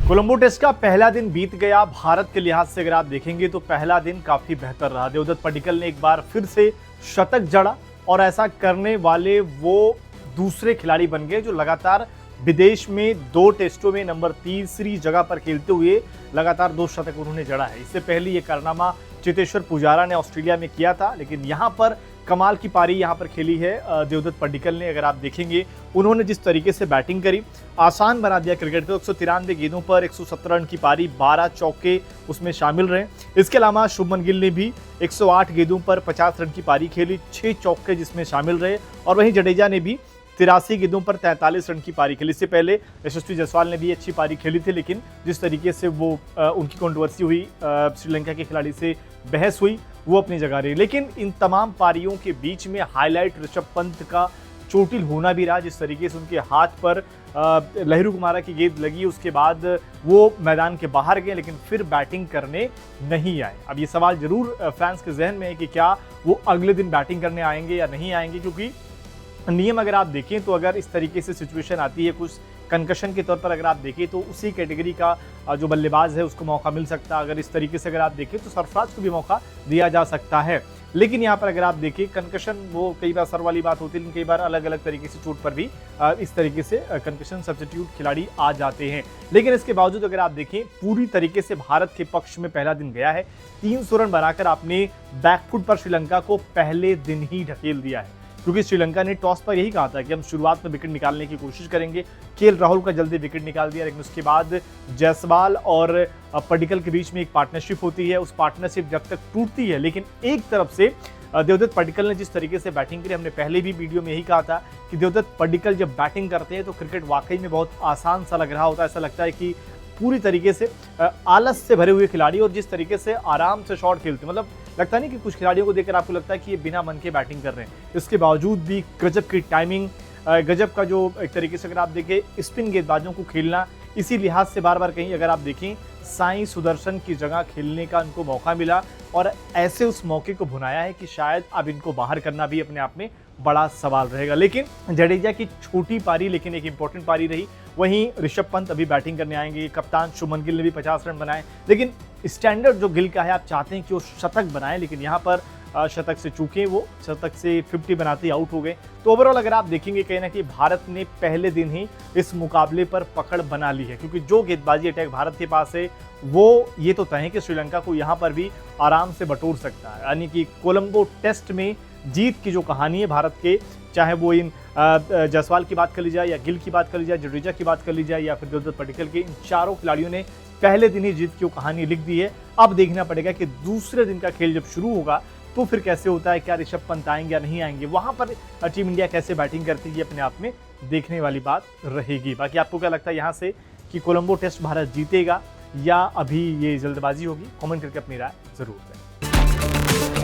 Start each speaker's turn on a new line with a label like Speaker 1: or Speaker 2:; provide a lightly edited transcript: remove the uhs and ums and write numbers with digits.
Speaker 1: Colombo test का पहला दिन बीत गया। भारत के लिहाज से अगर आप देखेंगे तो पहला दिन काफी बेहतर रहा। देवदत्त पडिक्कल ने एक बार फिर से शतक जड़ा और ऐसा करने वाले वो दूसरे खिलाड़ी बन गए जो लगातार विदेश में 2 टेस्टों में नंबर 3 जगह पर खेलते हुए लगातार 2 शतक उन्होंने जड़ा है। इससे पहले ये कारनामा चेतेश्वर पुजारा ने ऑस्ट्रेलिया में किया था, लेकिन यहाँ पर कमाल की पारी यहाँ पर खेली है देवदत्त पडिक्कल ने। अगर आप देखेंगे उन्होंने जिस तरीके से बैटिंग करी, आसान बना दिया क्रिकेट को। 193 गेंदों पर 117 रन की पारी, 12 चौके उसमें शामिल रहे। इसके अलावा शुभमन गिल ने भी 108 गेंदों पर 50 रन की पारी खेली, 6 चौके जिसमें शामिल रहे। और वहीं जडेजा ने भी 83 गेंदों पर 43 रन की पारी खेली। इससे पहले यशस्वी जायसवाल ने भी अच्छी पारी खेली थी, लेकिन जिस तरीके से वो उनकी कंट्रोवर्सी हुई, श्रीलंका के खिलाड़ी से बहस हुई, वो अपनी जगह रही। लेकिन इन तमाम पारियों के बीच में हाईलाइट ऋषभ पंत का चोटिल होना भी रहा। जिस तरीके से उनके हाथ पर लहिरू कुमारा की गेंद लगी, उसके बाद वो मैदान के बाहर गए, लेकिन फिर बैटिंग करने नहीं आए। अब ये सवाल जरूर फैंस के जहन में है कि क्या वो अगले दिन बैटिंग करने आएंगे या नहीं आएंगे, क्योंकि नियम अगर आप देखें तो अगर इस तरीके से सिचुएशन आती है, कुछ कंकशन के तौर पर अगर आप देखें तो उसी कैटेगरी का जो बल्लेबाज है उसको मौका मिल सकता है। अगर इस तरीके से अगर आप देखें तो सरफराज को भी मौका दिया जा सकता है। लेकिन यहाँ पर अगर आप देखें कंकशन, वो कई बार सर वाली बात होती है, लेकिन कई बार अलग अलग तरीके से चोट पर भी इस तरीके से कंकशन सब्स्टिट्यूट खिलाड़ी आ जाते हैं। लेकिन इसके बावजूद अगर आप देखें पूरी तरीके से भारत के पक्ष में पहला दिन गया है। 300 रन बनाकर आपने बैकफुट पर श्रीलंका को पहले दिन ही ढकेल दिया है, क्योंकि श्रीलंका ने टॉस पर यही कहा था कि हम शुरुआत में विकेट निकालने की कोशिश करेंगे। केएल राहुल का जल्दी विकेट निकाल दिया, लेकिन उसके बाद जायसवाल और पडिक्कल के बीच में एक पार्टनरशिप होती है। उस पार्टनरशिप जब तक टूटती है, लेकिन एक तरफ से देवदत्त पडिक्कल ने जिस तरीके से बैटिंग करी, हमने पहले भी वीडियो में यही कहा था कि देवदत्त पडिक्कल जब बैटिंग करते हैं तो क्रिकेट वाकई में बहुत आसान सा लग रहा होता है। ऐसा लगता है कि पूरी तरीके से आलस से भरे हुए खिलाड़ी, और जिस तरीके से आराम से शॉट खेलते, मतलब लगता नहीं कि कुछ खिलाड़ियों को देखकर आपको लगता है कि ये बिना मन के बैटिंग कर रहे हैं। इसके बावजूद भी गजब की टाइमिंग, गजब का जो एक तरीके से अगर आप देखें स्पिन गेंदबाजों को खेलना, इसी लिहाज से बार बार कहीं अगर आप देखें साई सुदर्शन की जगह खेलने का उनको मौका मिला, और ऐसे उस मौके को भुनाया है कि शायद अब इनको बाहर करना भी अपने आप में बड़ा सवाल रहेगा। लेकिन जडेजा की छोटी पारी लेकिन एक इंपॉर्टेंट पारी रही। वहीं ऋषभ पंत अभी बैटिंग करने आएंगे। कप्तान शुभमन गिल ने भी 50 रन बनाए, लेकिन स्टैंडर्ड जो गिल का है, आप चाहते हैं कि वो शतक बनाए, लेकिन यहाँ पर शतक से चूके, वो शतक से 50 बनाते ही आउट हो गए। तो ओवरऑल अगर आप देखेंगे कहीं ना कहीं भारत ने पहले दिन ही इस मुकाबले पर पकड़ बना ली है, क्योंकि जो गेंदबाजी अटैक भारत के पास है वो ये तो तय है कि श्रीलंका को यहाँ पर भी आराम से बटोर सकता है। यानी कि कोलंबो टेस्ट में जीत की जो कहानी है भारत के, चाहे वो इन जायसवाल की बात कर ली जाए या गिल की बात कर ली जाए, जडेजा की बात कर ली जाए या फिर देवदत्त पडिक्कल के, इन चारों खिलाड़ियों ने पहले दिन ही जीत की कहानी लिख दी है। अब देखना पड़ेगा कि दूसरे दिन का खेल जब शुरू होगा तो फिर कैसे होता है, क्या ऋषभ पंत आएंगे या नहीं आएंगे, वहां पर टीम इंडिया कैसे बैटिंग करती है, अपने आप में देखने वाली बात रहेगी। बाकी आपको क्या लगता है यहाँ से कि कोलंबो टेस्ट भारत जीतेगा या अभी ये जल्दबाजी होगी? कमेंट करके अपनी राय जरूर दें।